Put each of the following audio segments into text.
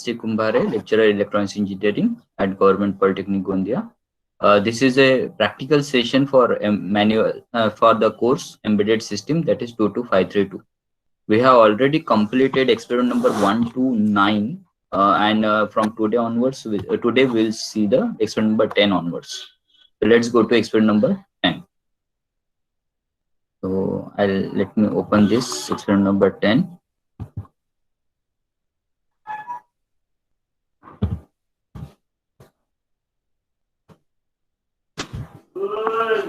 S.J. Kumbhare, lecturer Electronics Engineering at Government Polytechnic Gondia. This is a practical session for manual for the course Embedded System, that is 22532. We have already completed experiment number 1 to 9, and from today onwards, today we'll see the experiment number 10 onwards. So let's go to experiment number 10. So let me open this experiment number 10.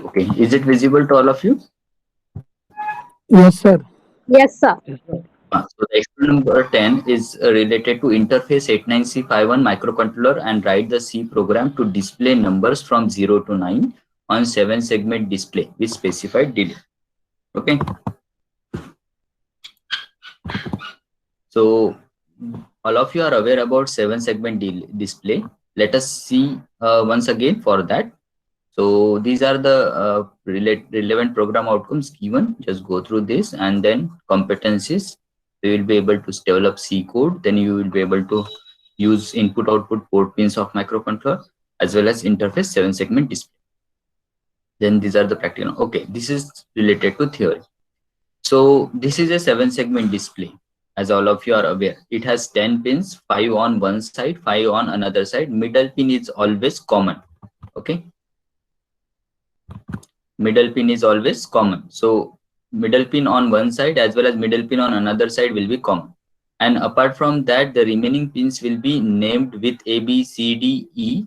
Okay, is it visible to all of you? Yes, sir. Yes, sir. So the experiment number 10 is related to interface 89C51 microcontroller and write the C program to display numbers from 0 to 9 on 7-segment display with specified delay. Okay. So all of you are aware about 7-segment display. Let us see once again for that. So these are the relevant program outcomes given. Just go through this, and then competencies. You will be able to develop C code. Then you will be able to use input-output port pins of microcontroller as well as interface 7-segment display. Then these are the practical. Okay, this is related to theory. So this is a 7-segment display. As all of you are aware, it has 10 pins, 5 on one side, 5 on another side. Middle pin is always common. Okay. Middle pin is always common. So middle pin on one side as well as middle pin on another side will be common. And apart from that, the remaining pins will be named with A, B, C, D, E,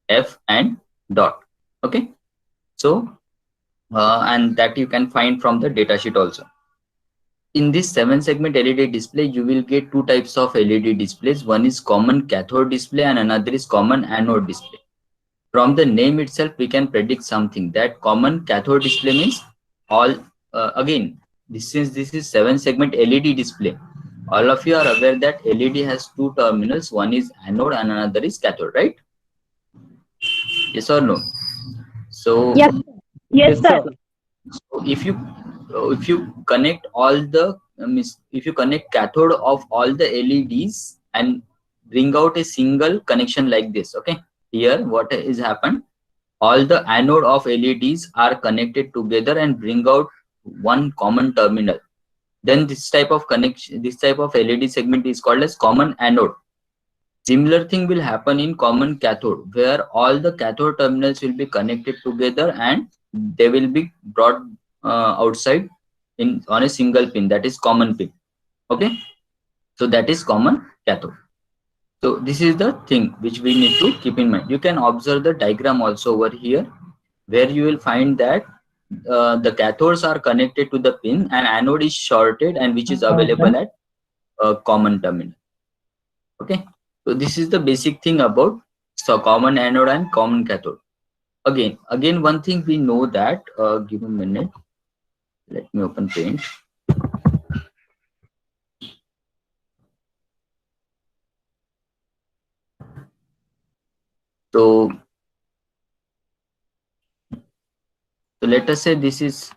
F, and dot. Okay. So, and that you can find from the datasheet also. In this 7-segment LED display, you will get two types of LED displays. One is common cathode display and another is common anode display. From the name itself, we can predict something, that common cathode display means all, again, since this is 7-segment LED display, all of you are aware that LED has two terminals, one is anode and another is cathode, right? Yes or no? So yes, sir. So if you connect all the if you connect cathode of all the LEDs and bring out a single connection like this, okay, here what is happened, all the anode of LEDs are connected together and bring out one common terminal. Then this type of connection, this type of LED segment is called as common anode. Similar thing will happen in common cathode, where all the cathode terminals will be connected together and they will be brought outside on a single pin, that is common pin. Okay, so that is common cathode. So this is the thing which we need to keep in mind. You can observe the diagram also over here, where you will find that the cathodes are connected to the pin and anode is shorted and which is available at common terminal. Okay, so this is the basic thing about common anode and common cathode. Again, one thing we know that, give a minute, let me open Paint. So let us say this is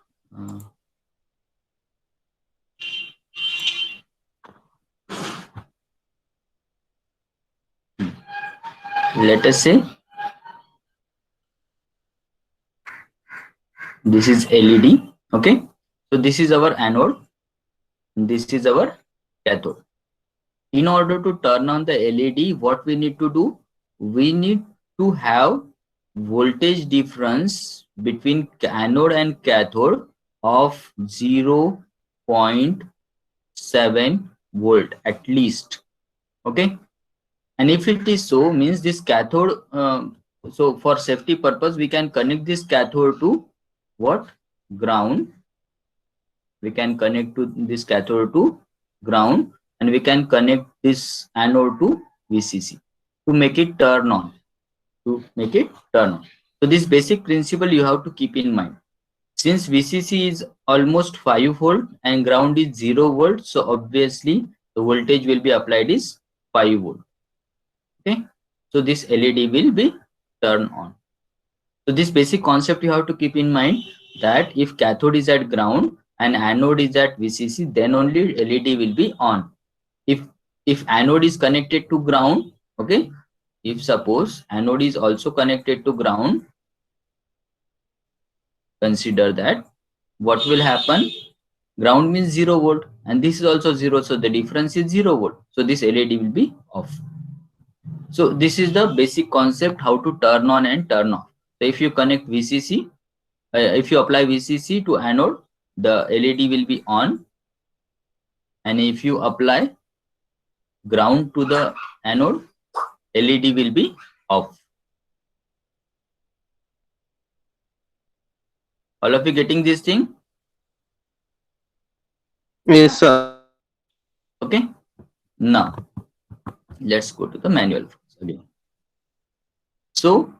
let us say this is LED. Okay, so this is our anode, this is our cathode. In order to turn on the LED, what we need to do? We need to have voltage difference between anode and cathode of 0.7 volt at least. Okay, and if it is so, means this cathode, so for safety purpose, we can connect this cathode to what? Ground. We can connect to this cathode to ground, and we can connect this anode to VCC to make it turn on. So this basic principle you have to keep in mind. Since VCC is almost 5 volt and ground is 0 volt, so obviously the voltage will be applied is 5 volt. Okay, so this LED will be turned on. So this basic concept you have to keep in mind, that if cathode is at ground and anode is at VCC, then only LED will be on. If if anode is connected to ground, okay, if suppose anode is also connected to ground, consider that what will happen? Ground means 0 volt and this is also 0, so the difference is 0 volt, so this LED will be off. So this is the basic concept how to turn on and turn off. So if you connect VCC, if you apply VCC to anode, the LED will be on, and if you apply ground to the anode, LED will be off. All of you getting this thing? Yes, sir. Okay. Now let's go to the manual again. So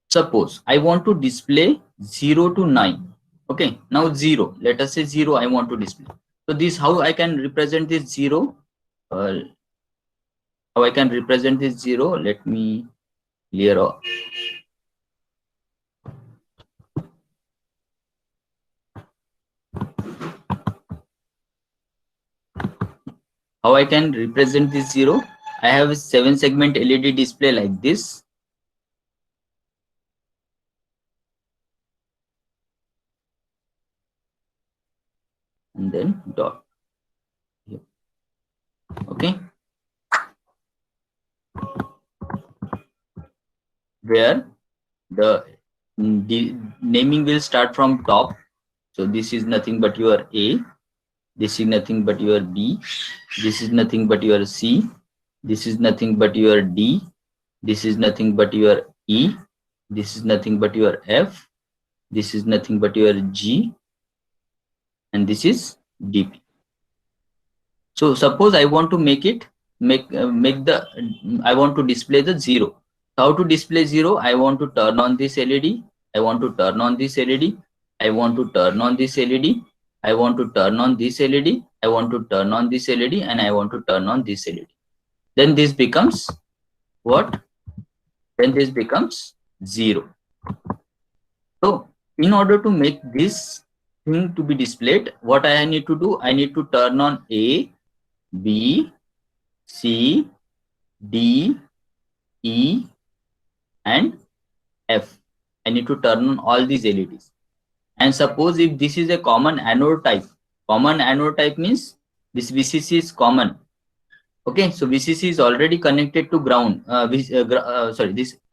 suppose I want to display 0 to 9. Okay, now 0, let us say 0 I want to display. So this, how I can represent this 0? How I can represent this 0? Let me clear off. How I can represent this 0? I have a 7-segment LED display like this. And then dot. Okay. Where the naming will start from top. So this is nothing but your A. This is nothing but your B. This is nothing but your C. This is nothing but your D. This is nothing but your E. This is nothing but your F. This is nothing but your G. And this is DP. So suppose I want to make it, I want to display the 0. How to display 0? I want to turn on this LED. I want to turn on this LED. I want to turn on this LED. I want to turn on this LED. I want to turn on this LED, and I want to turn on this LED. Then this becomes what? Then this becomes 0. So in order to make this thing to be displayed, what I need to do? I need to turn on A, B, C, D, E, and F. I need to turn on all these LEDs. And suppose if this is a common anode type means this VCC is common. Okay, so VCC is already connected to ground. This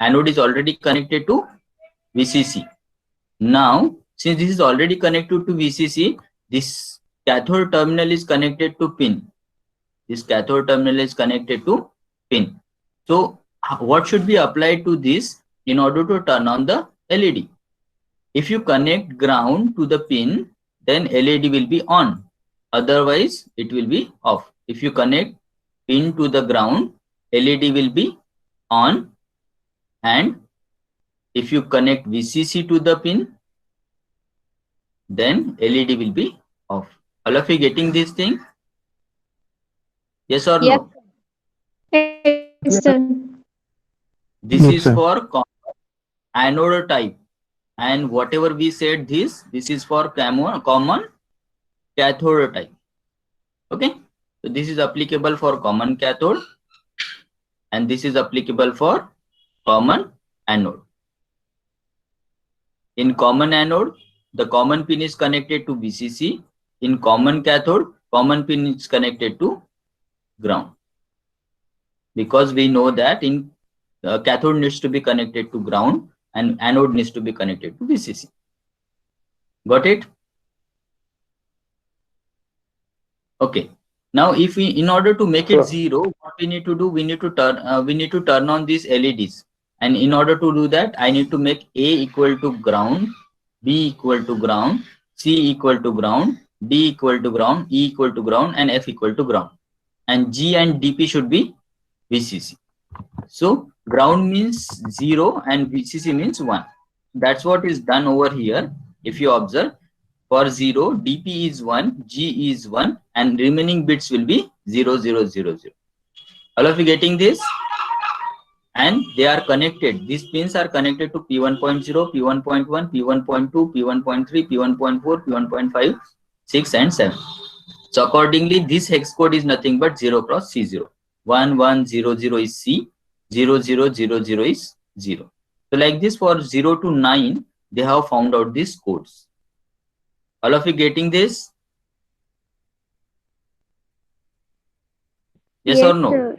anode is already connected to VCC. Now, since this is already connected to VCC, this cathode terminal is connected to pin. This cathode terminal is connected to pin. So what should be applied to this in order to turn on the LED? If you connect ground to the pin, then LED will be on. Otherwise, it will be off. If you connect pin to the ground, LED will be on. And if you connect VCC to the pin, then LED will be off. All of you getting this thing? Yes or no? Yes, sir. This Yes, is sir. for common anode type. And whatever we said, this is for common cathode type. Okay, so this is applicable for common cathode, and this is applicable for common anode. In common anode, the common pin is connected to VCC. In common cathode, common pin is connected to ground, because we know that in cathode needs to be connected to ground and anode needs to be connected to VCC. Got it? Okay. Now, if we, in order to make it 0, what we need to do? We need to turn on these LEDs. And in order to do that, I need to make A equal to ground, B equal to ground, C equal to ground, D equal to ground, E equal to ground, and F equal to ground. And G and DP should be VCC. So ground means 0 and VCC means 1. That's what is done over here. If you observe, for 0, DP is 1, G is 1, and remaining bits will be 0, 0, 0, 0. All of you getting this? And they are connected. These pins are connected to P1.0, P1.1, P1.2, P1.3, P1.4, P1.5, 6, and 7. So accordingly, this hex code is nothing but 0 cross C0. 1100 is C, 0000 is 0. So like this, for 0 to 9, they have found out these codes. All of you getting this? Yes or no? Sir.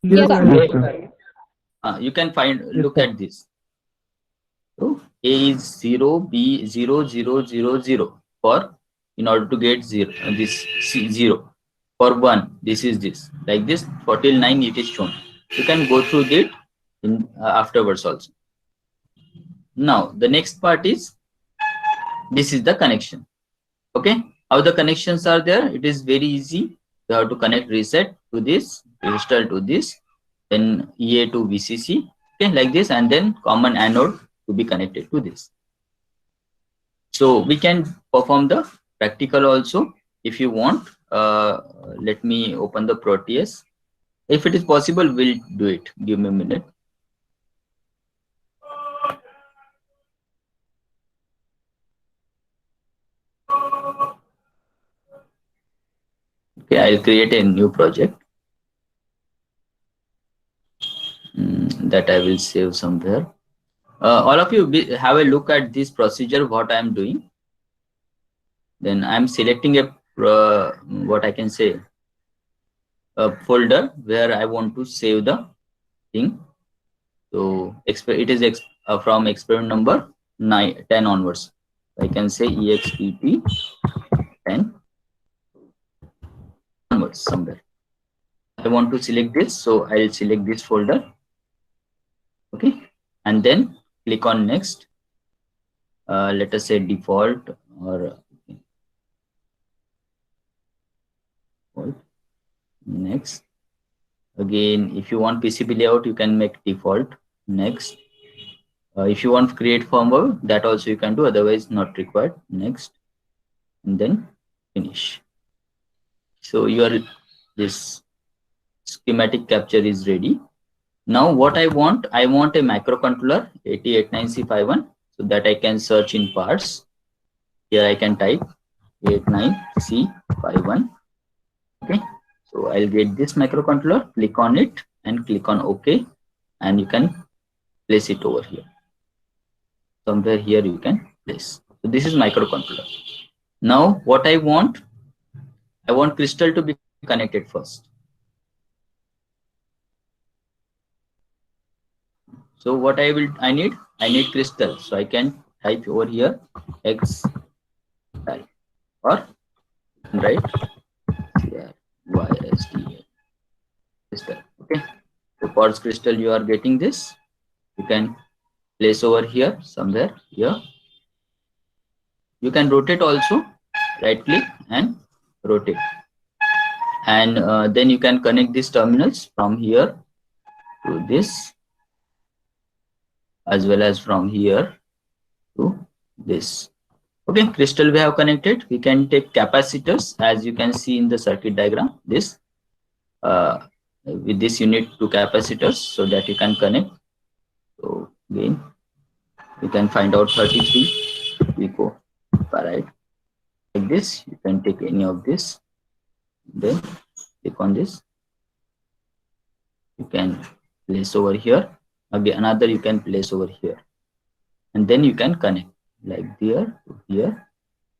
Yes, Yes, sir. You can find, look at this. So A is 0, B 0, 0, 0, 0. For, in order to get 0, this C 0. For 1, this is this. Like this, for till 9 it is shown. You can go through it in afterwards also. Now the next part is, this is the connection. Okay, how the connections are there? It is very easy. You have to connect reset to this, register to this, then EA to VCC, okay, like this, and then common anode to be connected to this. So we can perform the practical also if you want. Let me open the Proteus. If it is possible, we'll do it. Give me a minute. Okay, I'll create a new project that I will save somewhere. All of you have a look at this procedure, what I am doing. Then I'm selecting a what I can say, a folder where I want to save the thing. So it is from experiment number 10 onwards. I can say expt 10 onwards somewhere. I want to select this, so I'll select this folder. Okay, and then click on next. Let us say default or next. Again, if you want PCB layout, you can make default next. If you want to create firmware, that also you can do, otherwise not required. Next, and then finish. So your this schematic capture is ready. Now what I want a microcontroller 8089C51, so that I can search in parts. Here I can type 89C51. Okay, so I'll get this microcontroller, click on it and click on OK, and you can place it over here. Somewhere here you can place. So this is microcontroller. Now what I want crystal to be connected first. So what I need crystal. So I can type over here X or write YSTA crystal. Okay. So quartz crystal, you are getting this. You can place over here somewhere here. You can rotate also. Right click and rotate. And then you can connect these terminals from here to this, as well as from here to this. Okay, crystal we have connected. We can take capacitors, as you can see in the circuit diagram. This with this unit to capacitors, so that you can connect. So again, you can find out 33 picofarad. Like this, you can take any of this. Then click on this. You can place over here. Again, another you can place over here, and then you can connect like here to here,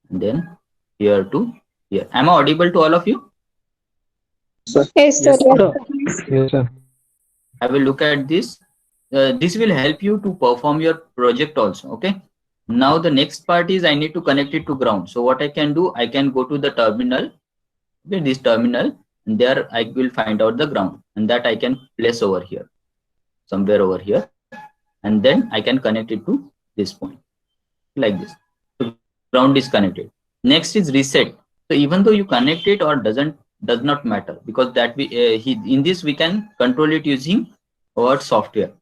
and then here to here. Am I audible to all of you? Yes, sir. Yes, sir. I will look at this. This will help you to perform your project also. Okay. Now the next part is I need to connect it to ground. So what I can do, I can go to the terminal. Okay, this terminal, and there I will find out the ground, and that I can place over here, somewhere over here, and then I can connect it to this point like this. So ground is connected. Next is reset. So even though you connect it or does not matter, because that in this we can control it using our software.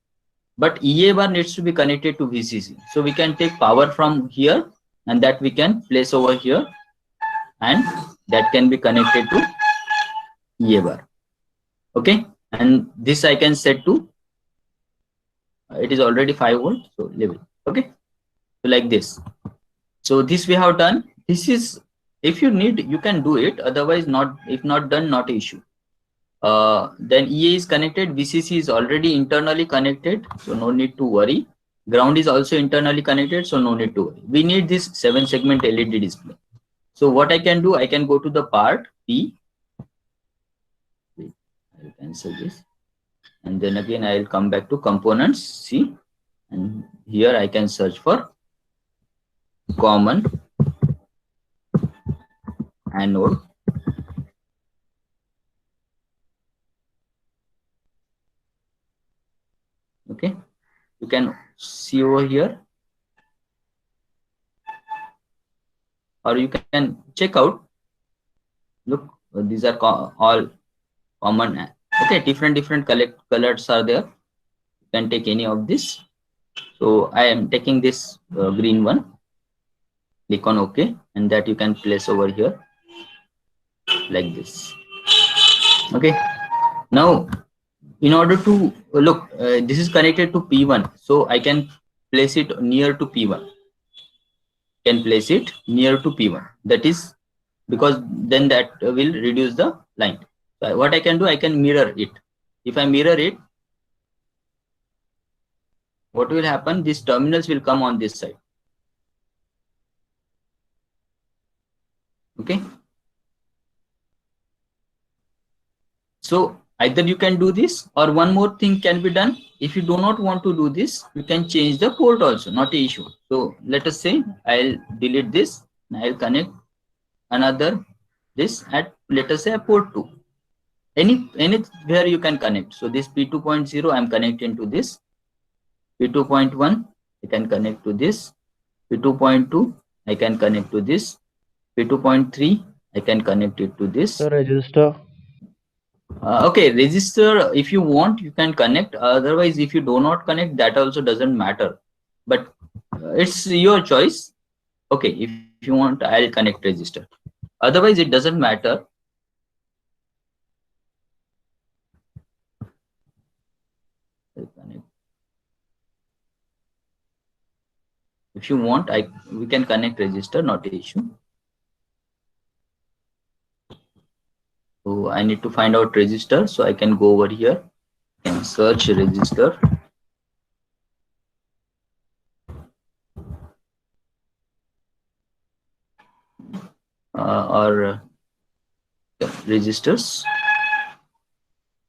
But EA bar needs to be connected to VCC. So we can take power from here, and that we can place over here, and that can be connected to EA bar. Okay, and this I can set to it is already 5 volt, so level. Okay, so like this. So this we have done. This is If you need, you can do it. Otherwise, not. If not done, not an issue. Then EA is connected. VCC is already internally connected, so no need to worry. Ground is also internally connected, so no need to worry. We need this 7-segment LED display. So what I can do, I can go to the part P. Wait, I'll cancel this, and then again I will come back to components C, and here I can search for common anode. Okay, you can see over here, or you can check out. Look, these are all common. Okay, different colors are there. You can take any of this. So I am taking this green one. Click on OK, and that you can place over here like this. Okay, now in order to look, this is connected to P1, so I can place it near to P1. Can place it near to P1. That is because then that will reduce the line. So what I can do, I can mirror it. If I mirror it, what will happen? These terminals will come on this side. Okay. So either you can do this, or one more thing can be done. If you do not want to do this, you can change the port also, not an issue. So let us say I'll delete this and I'll connect another this at, let us say, a port 2. Anywhere you can connect. So this P2.0 I'm connecting to this. P2.1 I can connect to this. P2.2 I can connect to this. P2.3 I can connect it to this. The register. Okay, register, if you want, you can connect. Otherwise, if you do not connect, that also doesn't matter. But it's your choice. Okay, if you want, I'll connect register. Otherwise, it doesn't matter. If you want, we can connect register, not an issue. So I need to find out register, so I can go over here and search register. Or registers.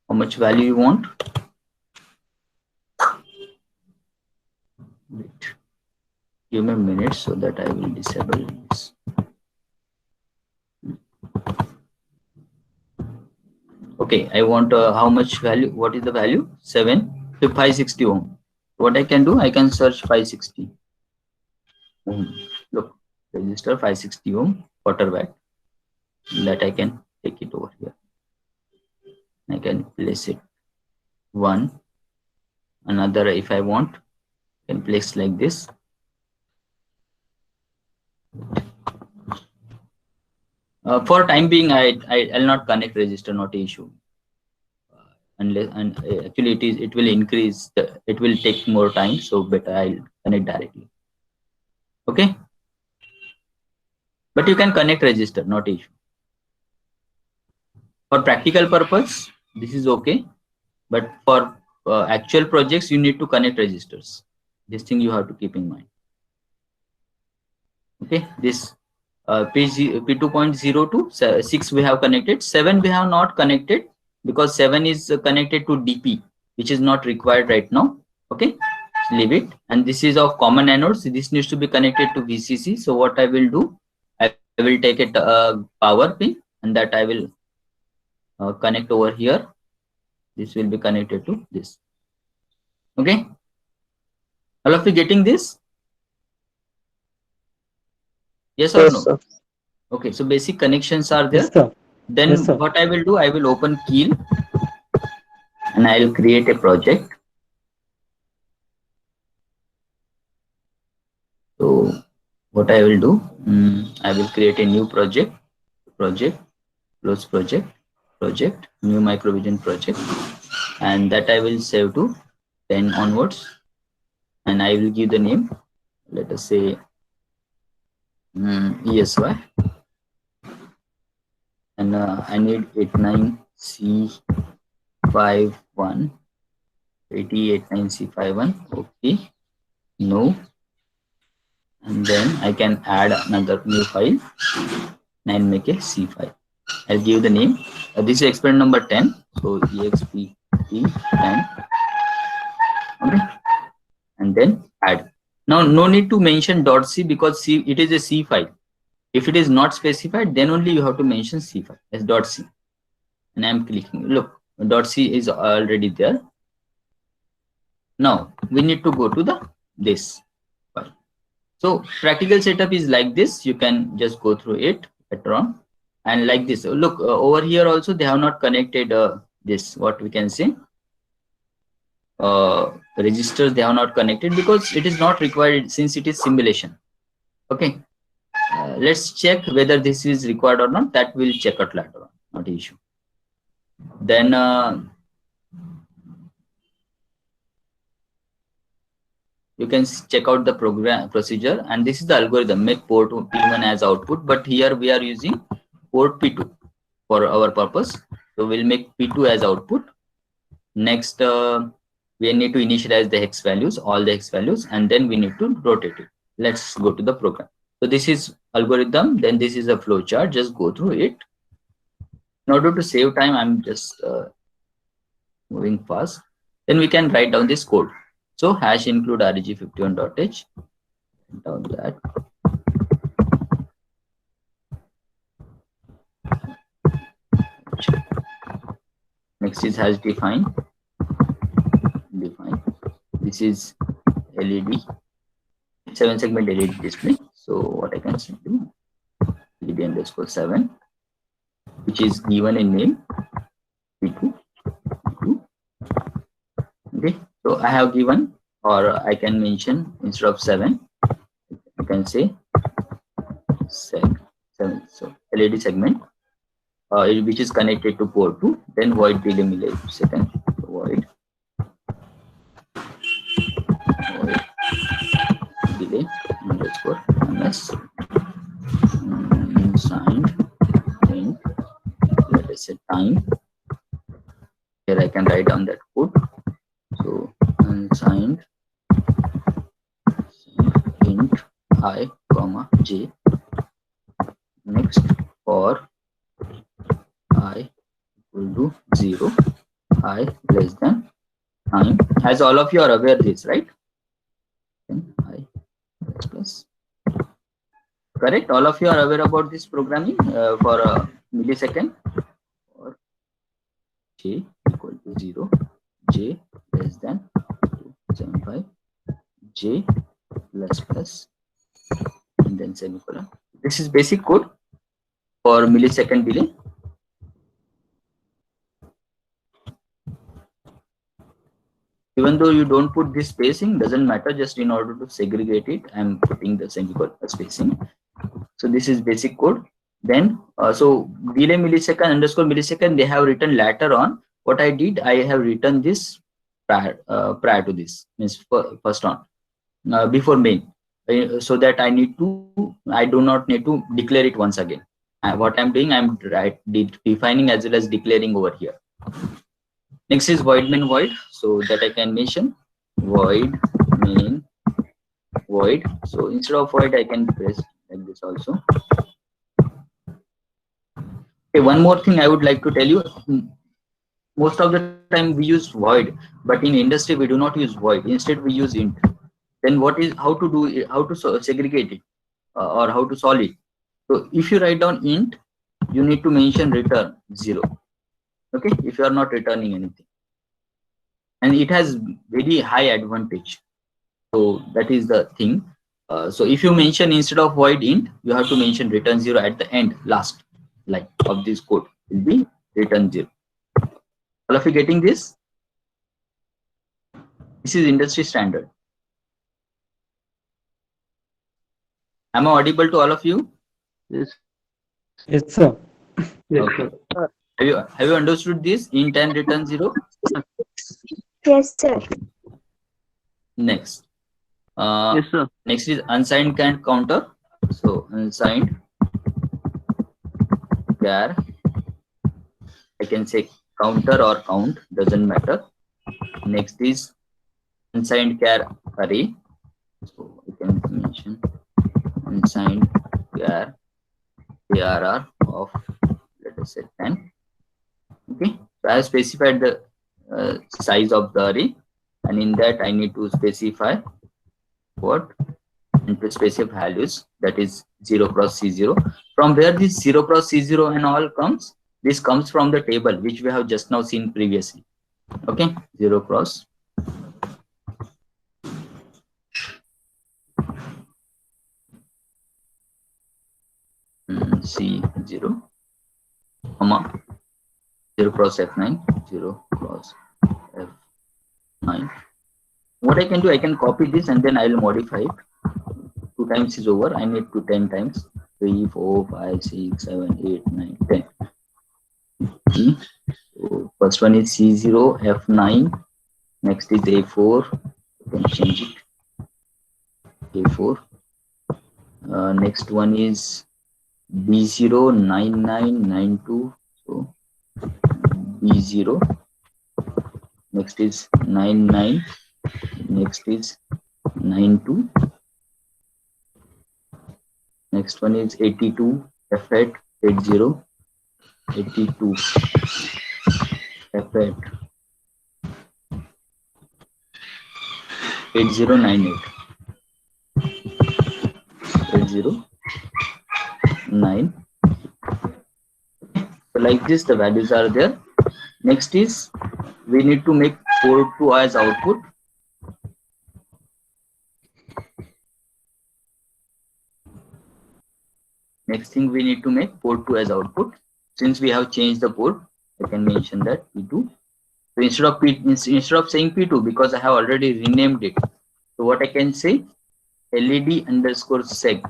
How much value you want? Wait. Give me a minute so that I will disable this. Okay, I want how much value? What is the value? 560 ohm. What I can do, I can search 560 ohm. Look, register 560 ohm quarter watt. That I can take it over here. I can place it one. Another, if I want, I can place like this. For time being, I'll not connect register, not an issue. Unless, and actually it will increase. It will take more time, so better I'll connect directly. Okay. But you can connect register, not an issue. For practical purpose, this is okay. But for actual projects, you need to connect registers. This thing you have to keep in mind. Okay, this P2.0 to 6 we have connected. 7 we have not connected because 7 is connected to DP, which is not required right now. Okay, leave it. And this is of common anodes. This needs to be connected to VCC. So what I will do, I will take it power pin, and that I will connect over here. This will be connected to this. Okay, all of you getting this? Yes or no? Sir. Okay, so basic connections are there. Yes, sir. Then Yes, sir. what I will do, I will open Keel and I will create a project. So what I will do, I will create a new project, close project, new microvision project, and that I will save to 10 onwards, and I will give the name, let us say ESY. and I need 89C51, 89C51. Okay, no, and then I can add another new file and make a C file. I'll give the name. This is experiment number 10. So exp 10. Okay, and then add. Now no need to mention .c because C, it is a C file. If it is not specified, then only you have to mention C file as .c. And I'm clicking. Look, .c is already there. Now we need to go to this file. So practical setup is like this. You can just go through it later on. And like this. Look, over here also they have not connected this, what we can say, registers. They have not connected because it is not required since it is simulation. Okay, let's check whether this is required or not. That will check out later on, not an issue. Then you can check out the program procedure, and this is the algorithm. Make port P1 as output, but here we are using port P2 for our purpose. So we'll make P2 as output. Next, we need to initialize the hex values, all the hex values, and then we need to rotate it. Let's go to the program. So this is algorithm, then this is a flow chart. Just go through it. In order to save time, I'm just moving fast. Then we can write down this code. So hash include reg51.h. Down that. Next is hash define. This is LED, 7-segment LED display. So what I can do, LED underscore 7, which is given in name P2. Okay, so I have given, or I can mention instead of 7, I can say 7. So LED segment, which is connected to port 2. Then void delay millisecond. So void delay underscore ms signed int, let us say time. Here I can write down that code. So unsigned int I comma j. Next, for I equal to 0, I less than time. As all of you are aware this, right? Then I plus. Correct? All of you are aware about this programming for a millisecond. Or j equal to 0, j less than 275, j plus plus, and then semicolon. This is basic code for millisecond delay. Even though you don't put this spacing, doesn't matter. Just in order to segregate it, I'm putting the semicolon spacing. So this is basic code. Then so delay millisecond underscore millisecond, they have written later on. What I did, I have written this prior to this, means first on before main, so that I do not need to declare it once again. What I'm doing, I'm defining as well as declaring over here. Next is void main void, so that I can mention void main void. So instead of void, I can press like this also. Okay, one more thing I would like to tell you. Most of the time we use void, but in industry we do not use void. Instead we use int. Then what is how to do it, how to segregate it or how to solve it? So if you write down int, you need to mention return 0. Okay, if you are not returning anything, and it has very high advantage. So that is the thing. So if you mention instead of void int, you have to mention return 0 at the end, last line of this code will be return 0. All of you getting this? This is industry standard. Am I audible to all of you? Yes. Yes, sir. Yes, Okay. sir. Have you understood this? Int and return 0? Yes, sir. Next. Yes, sir. Next is unsigned can counter. So unsigned char I can say counter or count, doesn't matter. Next is unsigned char array. So I can mention unsigned char ARR of, let us say, 10. Okay, so I have specified the size of the array, and in that I need to specify what, and to specify values, that is 0 cross C0. From where this 0 cross C0 and all comes, this comes from the table which we have just now seen previously. Okay, 0 cross C0, comma 0 cross F9, 0 cross F9. What I can do, I can copy this and then I will modify it. 2 times is over. I need to 10 times. 3, 4, 5, 6, 7, 8, 9, 10. Okay. So first one is C0, F9. Next is A4. You can change it. A4. Next one is B0, 9992. So B0. Next is 99. Next is 92. Next one is 82, F8, 80, 82, F8, 8098, 809. So like this, the values are there. Next is we need to make port 2 as output. Next thing, we need to make port 2 as output. Since we have changed the port, I can mention that P2. So instead of saying P2, because I have already renamed it, so what I can say, LED underscore seg.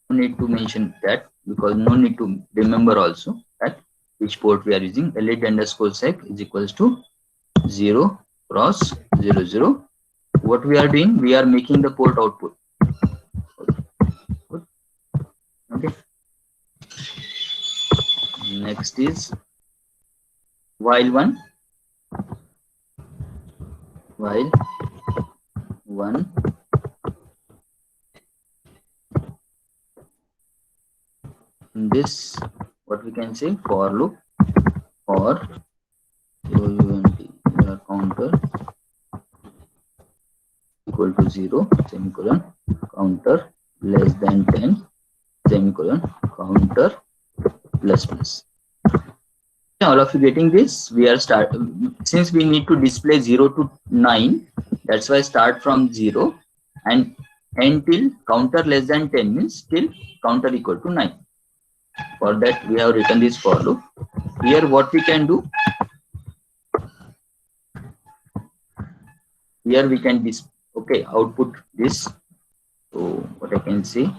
No need to mention that, because no need to remember also that which port we are using. LED underscore seg is equals to 0 cross 00. What we are doing, we are making the port output. Okay. Next is while 1. While 1. In this, what we can say, for loop for counter equal to 0, semicolon, counter less than 10, semicolon, counter plus plus. All of you getting this? We are since we need to display 0 to 9, that's why start from 0 and until counter less than 10 means till counter equal to 9. For that we have written this for loop. Here what we can do, here we can output this. So what I can say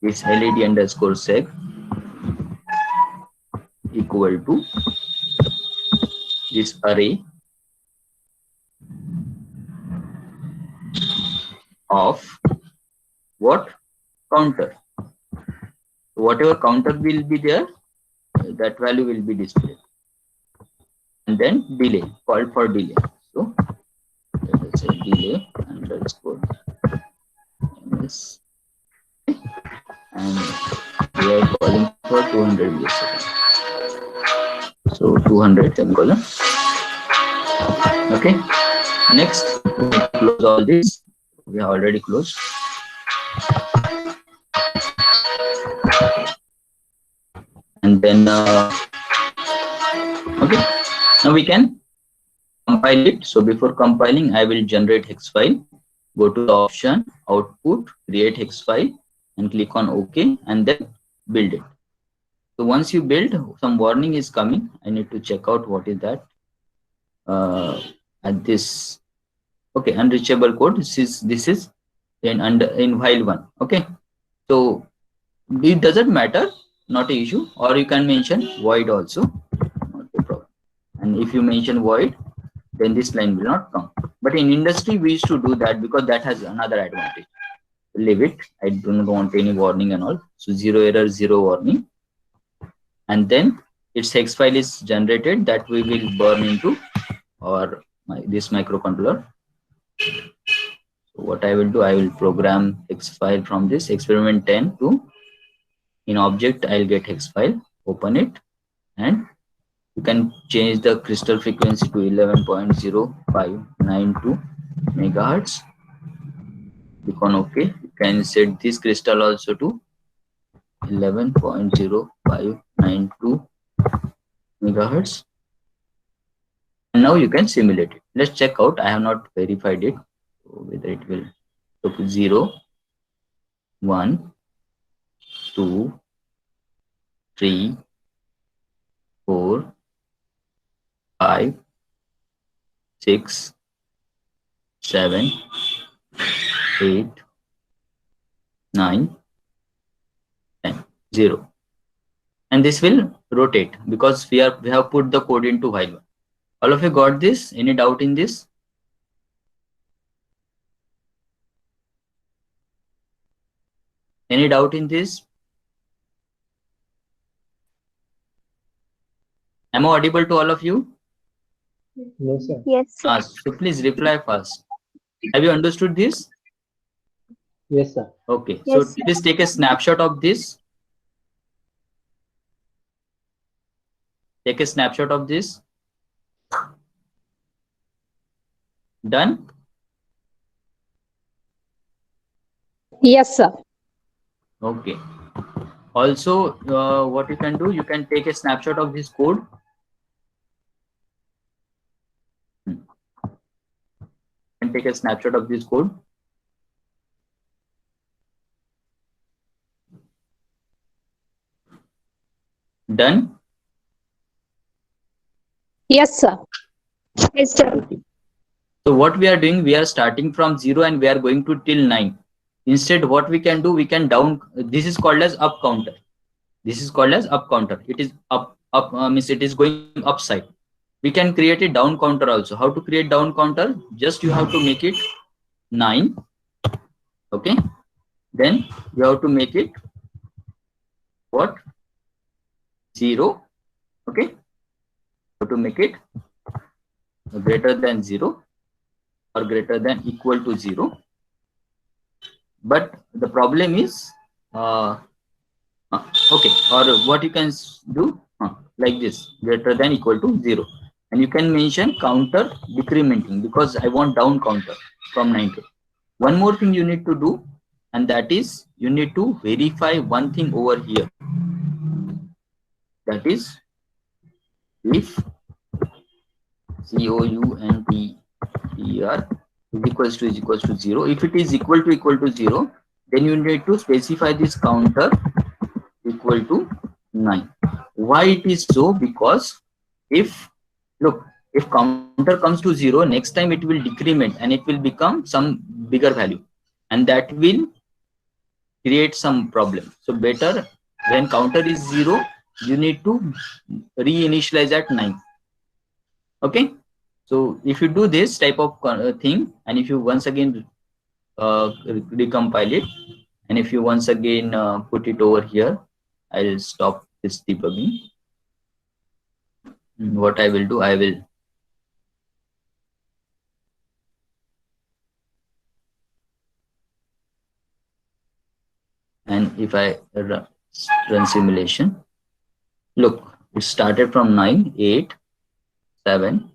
is LED underscore seg equal to this array of what? Counter. So whatever counter will be there, that value will be displayed. And then delay, called for delay. So let us say delay underscore ms, and we are calling for 200 milliseconds. So 200 semicolon. Okay. Next, we close all this. We have already closed. And then okay, now we can compile it. So before compiling, I will generate hex file. Go to the option output, create hex file, and click on OK, and then build it. So once you build, some warning is coming. I need to check out what is that. At this, okay, unreachable code. This is in while 1. Okay, so it doesn't matter, not an issue. Or you can mention void also, not a problem. And if you mention void, then this line will not come. But in industry, we used to do that because that has another advantage. Leave it. I do not want any warning and all. So 0 error, 0 warning. And then its hex file is generated that we will burn into this microcontroller. So what I will do, I will program hex file from this experiment 10 to, in object I'll get hex file, open it, and you can change the crystal frequency to 11.0592 megahertz. Click on OK. You can set this crystal also to 11.0592 megahertz. And now you can simulate it. Let's check out. I have not verified it. So whether it will look 0, 1, 2, 3, 4, 5, 6, 7, 8, 9, 10, 0. And this will rotate because we have put the code into while. All of you got this? Any doubt in this? Any doubt in this? Am I audible to all of you? Yes, sir. Yes, sir. So please reply first. Have you understood this? Yes, sir. Okay. Yes, So please take a snapshot of this. Take a snapshot of this. Done? Yes, sir. Okay. Also, what you can do, you can take a snapshot of this code. You can take a snapshot of this code. Done? Yes, sir. Yes, sir. So what we are doing, we are starting from 0 and we are going to till 9. Instead, what we can do, we can down. This is called as up counter. This is called as up counter. It is means it is going upside. We can create a down counter also. How to create down counter? Just you have to make it 9. Okay. Then you have to make it what? 0. Okay. You have to make it greater than 0 or greater than equal to 0. But the problem is, okay, or what you can do like this, greater than equal to 0. And you can mention counter decrementing because I want down counter from 9 to. One more thing you need to do, and that is you need to verify one thing over here. That is, if counter is equals to 0. If it is equal to 0, then you need to specify this counter equal to 9. Why it is so? Because if counter comes to 0, next time it will decrement and it will become some bigger value, and that will create some problem. So better when counter is 0, you need to reinitialize at 9. Okay. So if you do this type of thing, and if you once again recompile it, and if you once again put it over here, I'll stop this debugging. What I will do, I will and if I run simulation, look, it started from 9, 8, 7,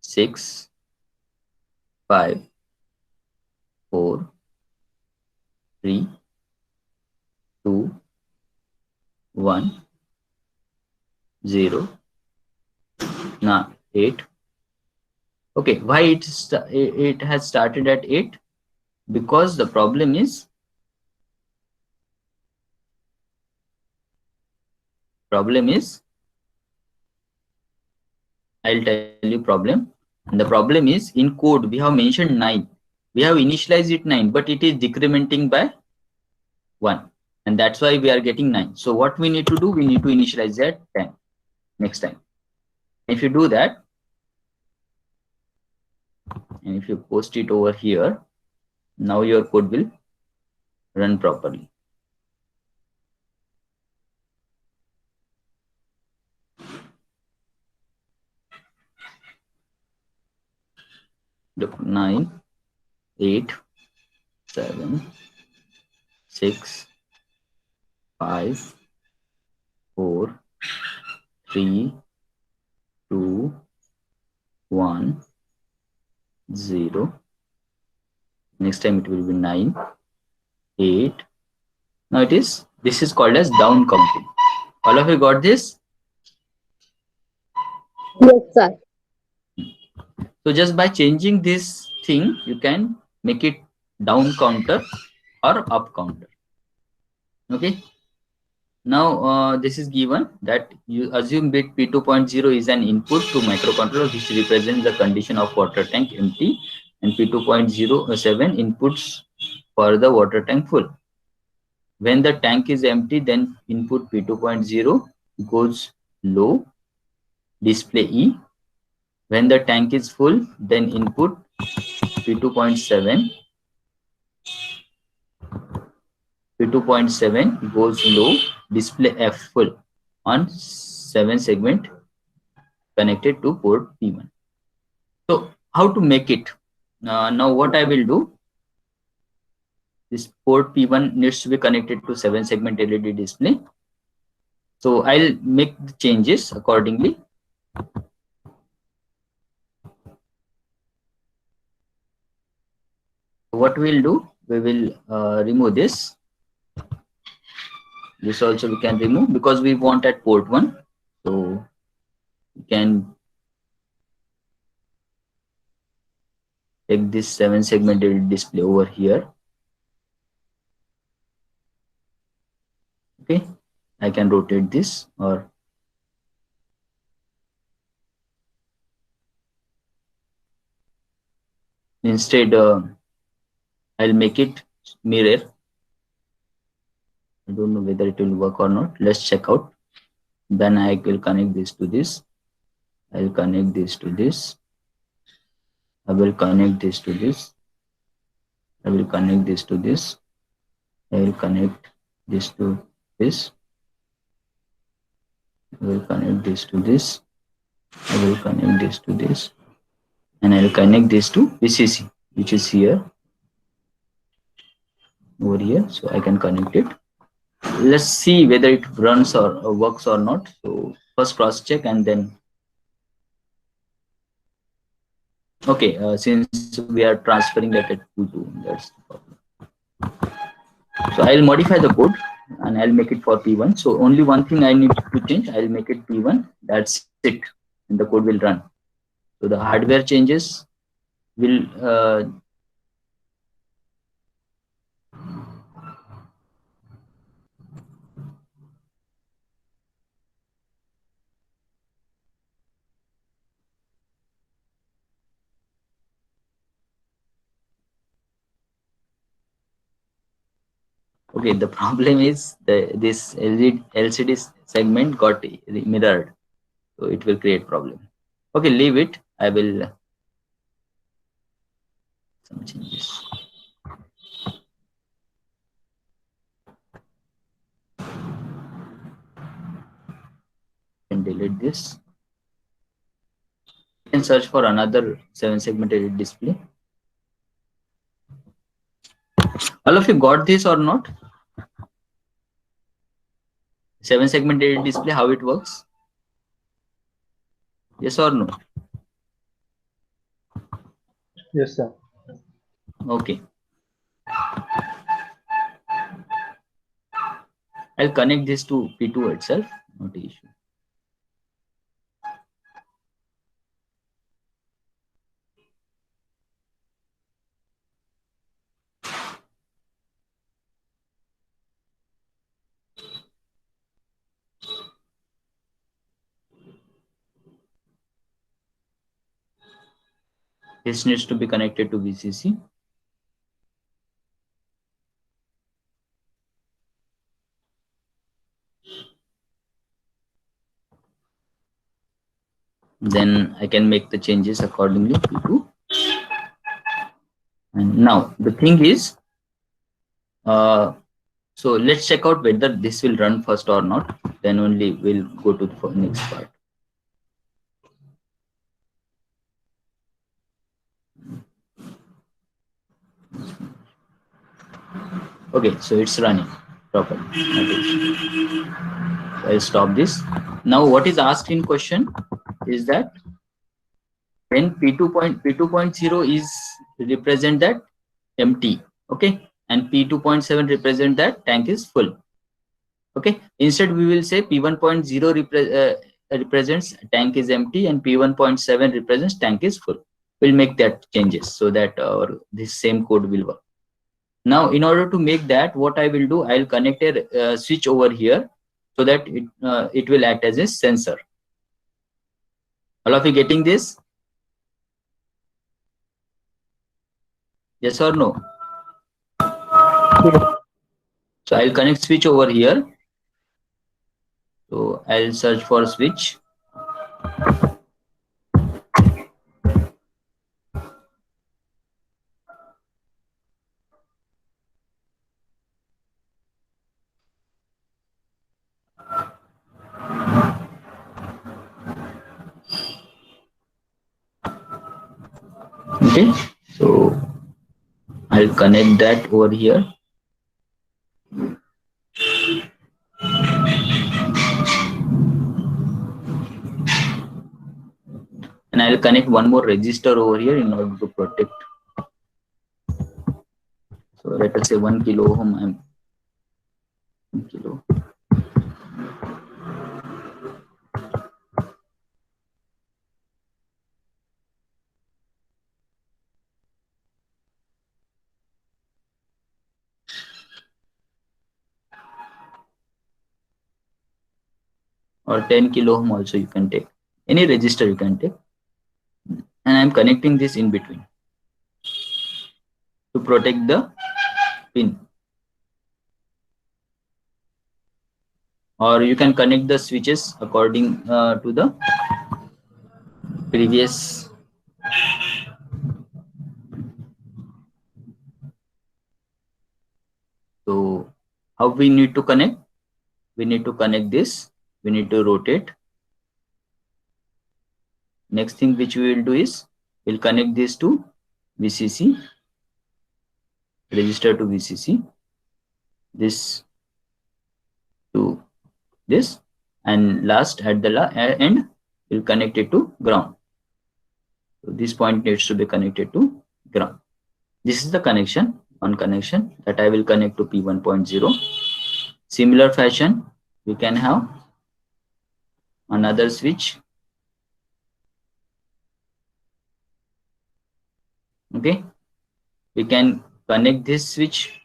6, 5, 4, 3, 2, 1, 0, 9, 8. Okay, why it has started at 8? Because the problem is I'll tell you problem. And the problem is in code we have mentioned 9. We have initialized it 9, but it is decrementing by 1. And that's why we are getting 9. So what we need to do, we need to initialize that 10 next time. If you do that, and if you post it over here, now your code will run properly. Look, 9, 8, 7, 6, 5, 4, 3, 2, 1, 0. Next time it will be 9, 8. Now this is called as down counting. All of you got this? Yes, sir. So just by changing this thing, you can make it down counter or up counter. Okay. Now this is given that you assume bit P2.0 is an input to microcontroller which represents the condition of water tank empty, and P2.07 inputs for the water tank full. When the tank is empty, then input P2.0 goes low, display E. When the tank is full, then input P2.7 goes low, display F full on 7 segment connected to port P1. So how to make it? Now what I will do, this port P1 needs to be connected to 7 segment LED display. So I'll make the changes accordingly. What we'll do, we will remove this. This also we can remove because we want at port 1. So we can take this 7 segment LED display over here. Okay, I can rotate this, or instead I'll make it mirror. I don't know whether it will work or not. Let's check out. Then I will connect this to this. I'll connect this to this. I will connect this to this. I will connect this to this. I will connect this to this. I will connect this to this. I will connect this to this. And I will connect this to VCC, which is here, over here. So I can connect it. Let's see whether it runs or works or not. So first cross check and then. Okay, since we are transferring that at P2, that's the problem. So I'll modify the code and I'll make it for P1. So only one thing I need to change. I'll make it P1. That's it, and the code will run. So the hardware changes will okay. The problem is this LCD segment got mirrored, so it will create problem. Okay, leave it. I will some changes. And delete this. You can search for another 7 segment LED display. All of you got this or not? 7 segment LED display, how it works? Yes or no? Yes, sir. Okay. I'll connect this to P2 itself, not an issue. This needs to be connected to VCC. Then I can make the changes accordingly. P2. And now the thing is, so let's check out whether this will run first or not. Then only we'll go to the next part. Okay, so it's running properly. Okay. I'll stop this. Now what is asked in question is that when P2.0 is represent that empty, okay, and P2.7 represent that tank is full. Okay, instead we will say P1.0 represents tank is empty and P1.7 represents tank is full. We'll make that changes so that this same code will work. Now in order to make that, what I will do, I'll connect a switch over here so that it will act as a sensor. All of you getting this? Yes or no? So I'll connect switch over here. So I'll search for switch. Okay, so I'll connect that over here. And I'll connect one more register over here in order to protect. So let us say 1 kilo ohm. I'm 1 kilo. Or 10 kilo ohm also you can take. Any register you can take. And I'm connecting this in between to protect the pin. Or you can connect the switches according to the previous. So how we need to connect? We need to connect this. We need to rotate. Next thing which we will do is we'll connect this to VCC, register to VCC, this to this, and last at the end we'll connect it to ground. So this point needs to be connected to ground. This is the connection, one connection that I will connect to P1.0. Similar fashion, we can have another switch. Okay, we can connect this switch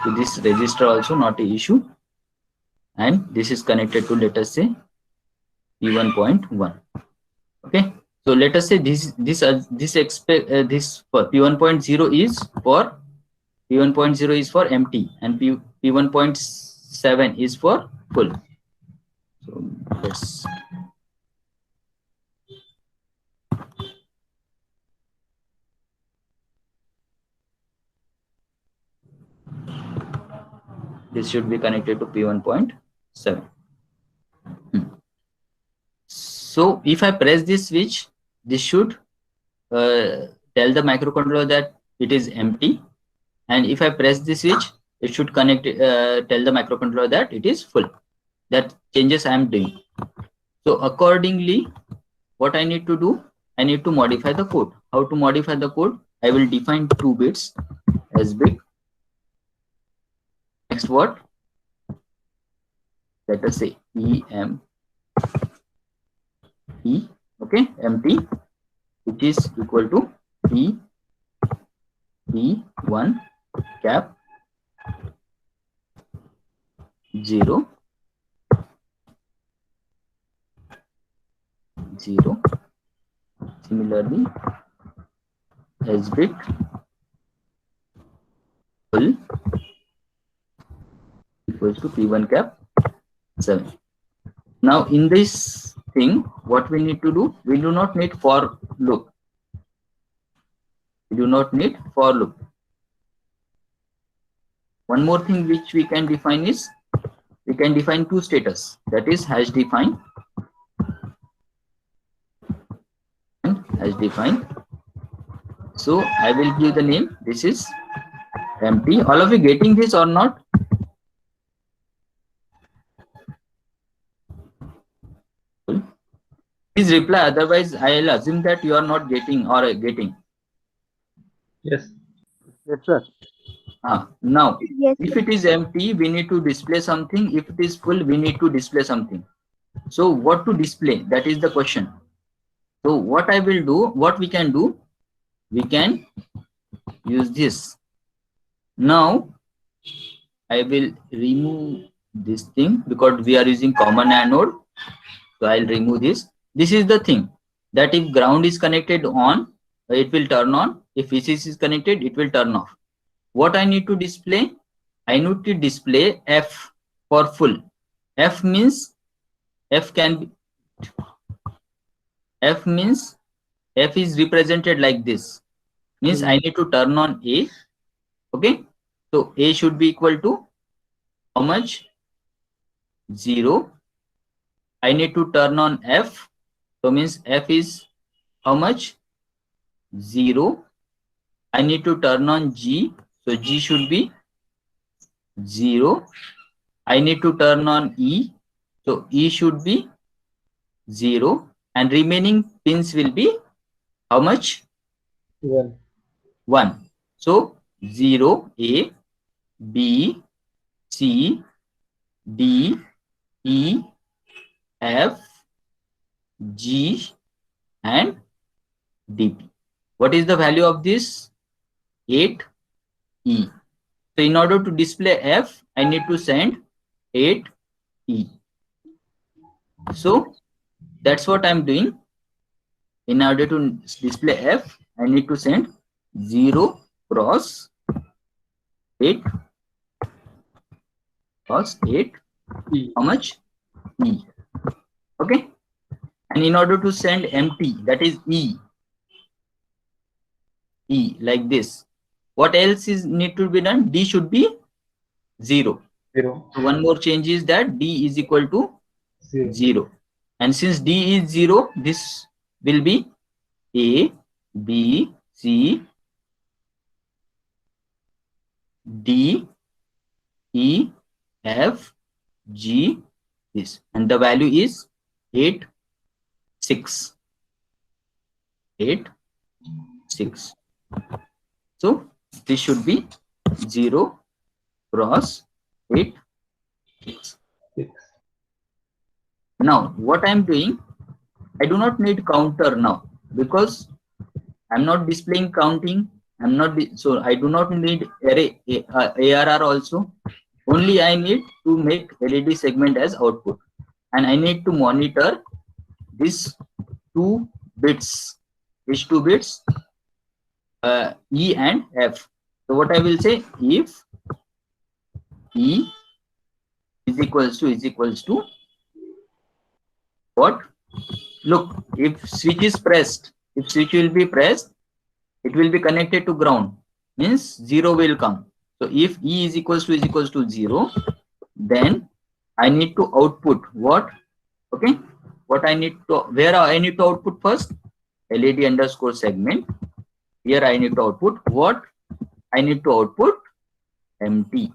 to this register also, not an issue. And this is connected to, let us say, P1.1. Okay, so let us say this for P1.0 is for empty and P1.7 is for full. So let's this should be connected to P1.7. So if I press this switch, this should tell the microcontroller that it is empty, and if I press this switch, it should tell the microcontroller that it is full. That changes I am doing. So accordingly, what I need to do, I need to modify the code. How to modify the code? I will define 2 bits as bit. Next what? Let us say okay, empty, which is equal to P1 cap 0 0. Similarly, S bit full equals to P1 cap 7. Now in this thing, what we need to do, we do not need for loop. We do not need for loop. One more thing which we can define is, we can define 2 status, that is hash define and hash define. So So I will give the name. This is empty. All of you getting this or not? Please reply, otherwise I will assume that you are not getting or getting. Yes. Yes, sir. Now, Yes, if it is empty, we need to display something. If it is full, we need to display something. So what to display? That is the question. So what I will do, what we can do, we can use this. Now I will remove this thing because we are using common anode. So I'll remove this. This is the thing that if ground is connected on, it will turn on. If VCC is connected, it will turn off. What I need to display? I need to display F for full. F means F is represented like this. Means I need to turn on A. Okay. So A should be equal to how much? 0. I need to turn on F. So means F is how much? 0. I need to turn on G. So G should be 0. I need to turn on E. So E should be 0. And remaining pins will be how much? 1. 1. So 0, A, B, C, D, E, F, G, and DP. What is the value of this? 8, E. So in order to display F, I need to send 8, E. So that's what I'm doing. In order to display F, I need to send 0 cross 8 cross 8. E. How much? E. Okay. And in order to send empty, that is E. E like this. What else is need to be done? D should be 0. 0. So one more change is that D is equal to 0. 0. And since D is 0, this will be A, B, C, D, E, F, G, this. And the value is 8, 6. 8, 6. So this should be 0 cross 8, 6. 6. Now what I am doing, I do not need counter now because I'm not displaying counting. So I do not need array ARR also. Only I need to make LED segment as output, and I need to monitor these 2 bits. Which 2 bits? E and F. So what I will say, if E is equals to what? Look, if switch is pressed, if switch will be pressed, it will be connected to ground, means 0 will come. So if E is equals to 0, then I need to output what? Okay, what I need to, where I need to output first? LED underscore segment. Here I need to output what? I need to output empty.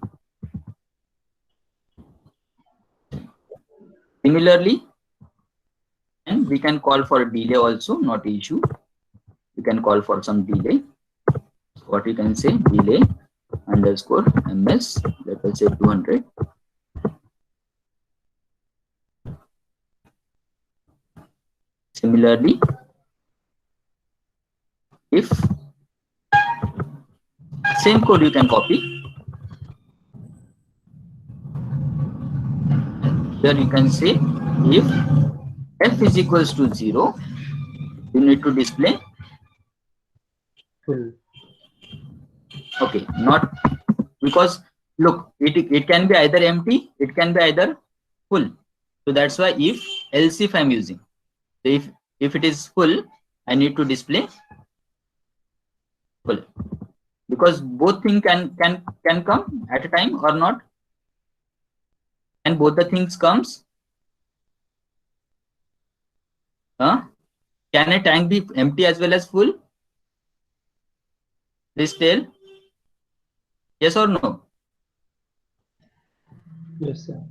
Similarly, and we can call for delay also, not issue. We can call for some delay. What you can say, delay underscore ms, let us say 200. Similarly, if same code you can copy. Here you can say if f is equals to 0, you need to display Full. okay, not because look, it can be either empty, it can be either full. So that's why else if I'm using. So if it is full, I need to display full, because both things can come at a time or not. And both the things comes. Can a tank be empty as well as full? Please tell. Yes or no? Yes, sir.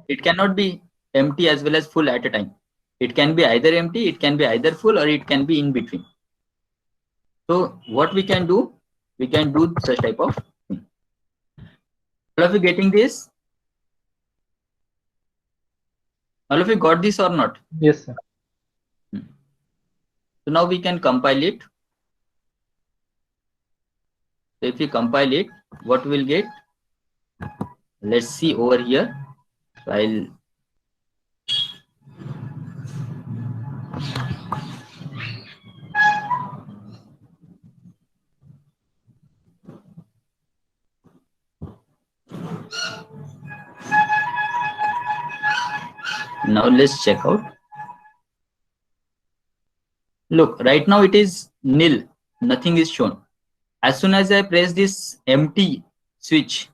It cannot be empty as well as full at a time. It can be either empty, it can be either full, or it can be in between. So what we can do such type of thing. All of you getting this? All of you got this or not? Yes, sir. So now we can compile it. So if we compile it, what we'll get? Let's see over here. So I'll now let's check out. Look, right now it is nil. Nothing is shown. As soon as I press this empty switch,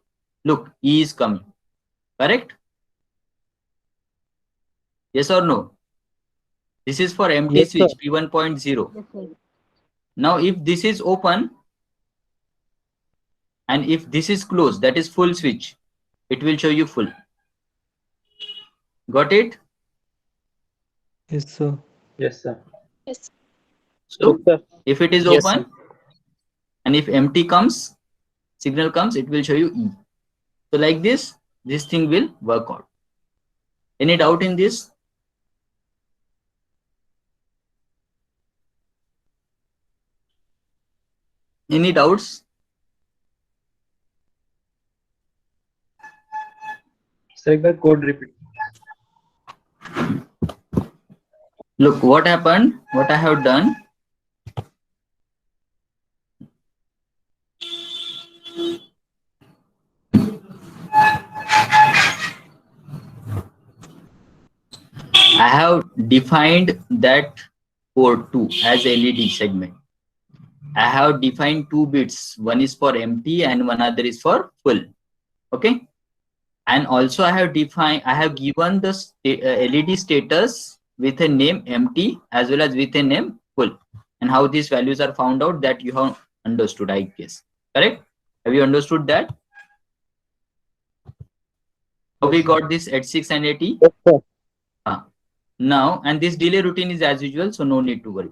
look, E is coming. Correct? Yes or no? This is for empty Yes, switch sir. P1.0. Now if this is open and if this is closed, that is full switch, it will show you full. Got it? Yes, sir. Yes, sir. So Yes, sir. if it is Yes, open and if empty comes, signal comes, it will show you E. So like this thing will work out. Any doubt in this? Any doubts? Select the code repeat. Look what happened, what I have done. I have defined that port 2 as LED segment. I have defined 2 bits. One is for empty and one other is for full. Okay. And also I have given the LED status with a name empty as well as with a name full. And how these values are found out, that you have understood, I guess. Correct? Have you understood that? How we got this at 6 and 80? Yes, sir. Now, and this delay routine is as usual, so no need to worry.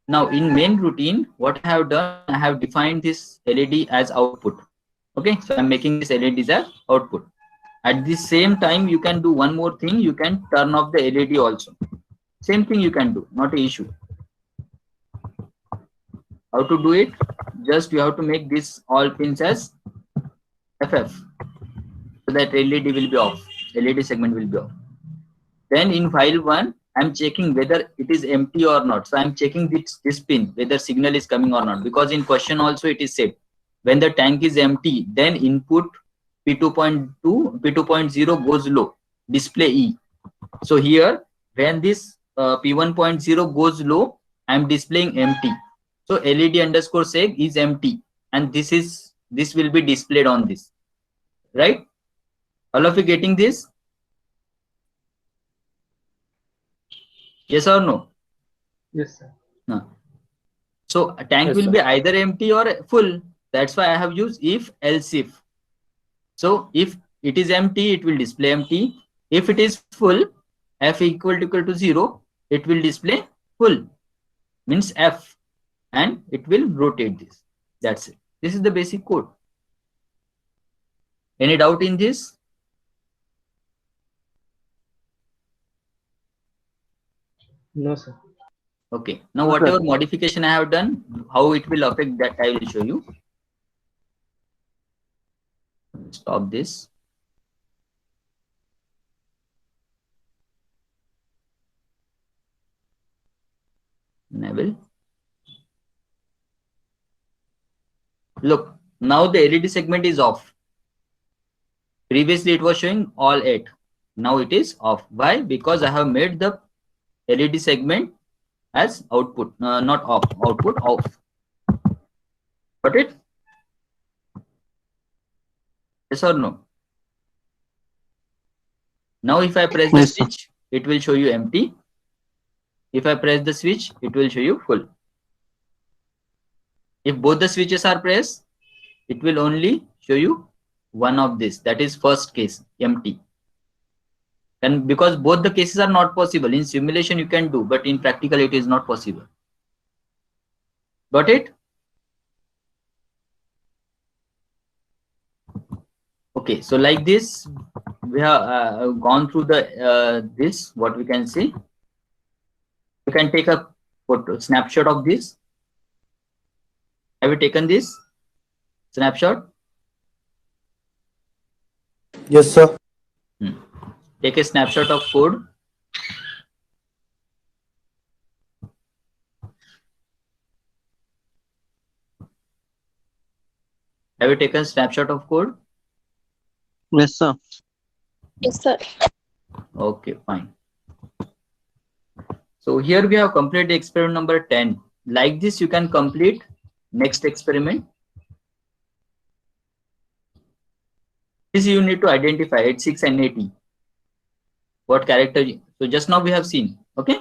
Now in main routine, what I have done, I have defined this LED as output. Okay, so I'm making this LED as output. At the same time, you can do one more thing. You can turn off the LED also. Same thing you can do, not an issue. How to do it? Just you have to make this all pins as FF, so that LED will be off. LED segment will be off. Then in file 1, I'm checking whether it is empty or not. So I'm checking this pin, whether signal is coming or not. Because in question also it is said, when the tank is empty, then input P2.2, P2.0 goes low, display E. So here, when this P1.0 goes low, I'm displaying empty. So LED underscore seg is empty, and this will be displayed on this. Right? All of you getting this? Yes or no? Yes, sir. No. So a tank Yes, will sir. be either empty or full. That's why I have used if, else if. So if it is empty, it will display empty. If it is full, F equal to 0, it will display full. Means F, and it will rotate this. That's it. This is the basic code. Any doubt in this? No, sir. Okay. Now No, sir. whatever modification I have done, how it will affect, that I will show you. Stop this. Enable. Look, now the LED segment is off. Previously it was showing all 8. Now it is off. Why? Because I have made the LED segment as output, not off, output off. Got it? Yes or no? Now if I press the Yes, sir. switch, it will show you empty. If I press the switch, it will show you full. If both the switches are pressed, it will only show you one of this, that is first case, empty. And because both the cases are not possible, in simulation you can do, but in practical it is not possible. Got it? Okay, so like this, we have gone through the this, what we can see. You can take a photo, snapshot of this. Have you taken this snapshot? Yes, sir. Take a snapshot of code. Have you taken snapshot of code? Yes, sir. Yes, sir. Okay, fine. So here we have completed experiment number 10. Like this, you can complete next experiment. This you need to identify 86 and 80. What character? So just now we have seen. Okay.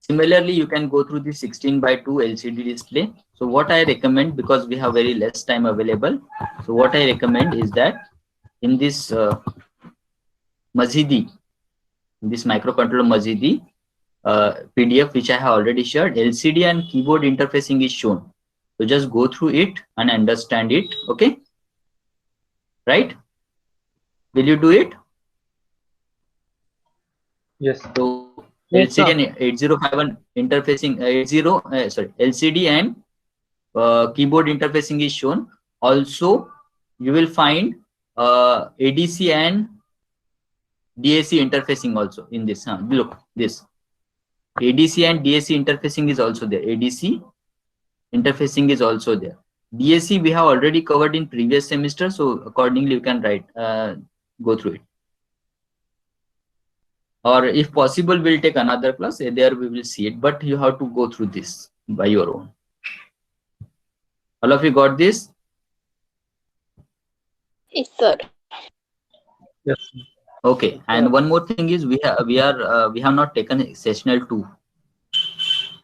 Similarly, you can go through the 16:2 LCD display. So what I recommend, because we have very less time available, so what I recommend is that in this Mazidi, this microcontroller Mazidi PDF, which I have already shared, LCD and keyboard interfacing is shown. So just go through it and understand it. Okay. Right? Will you do it? Yes. So Yes, LCD sir. and 8051 interfacing, LCD and keyboard interfacing is shown. Also, you will find ADC and DAC interfacing also in this. Look, this ADC and DAC interfacing is also there. ADC interfacing is also there. DAC we have already covered in previous semester, so accordingly you can write, go through it. Or if possible, we'll take another class. There we will see it, but you have to go through this by your own. All of you got this? Yes, sir. Yes. Okay. And one more thing is we have not taken sessional 2,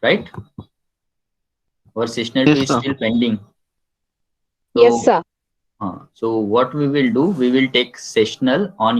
right? Our sessional 2 Yes, is sir. still pending. So, Yes, sir. so what we will do, we will take sessional on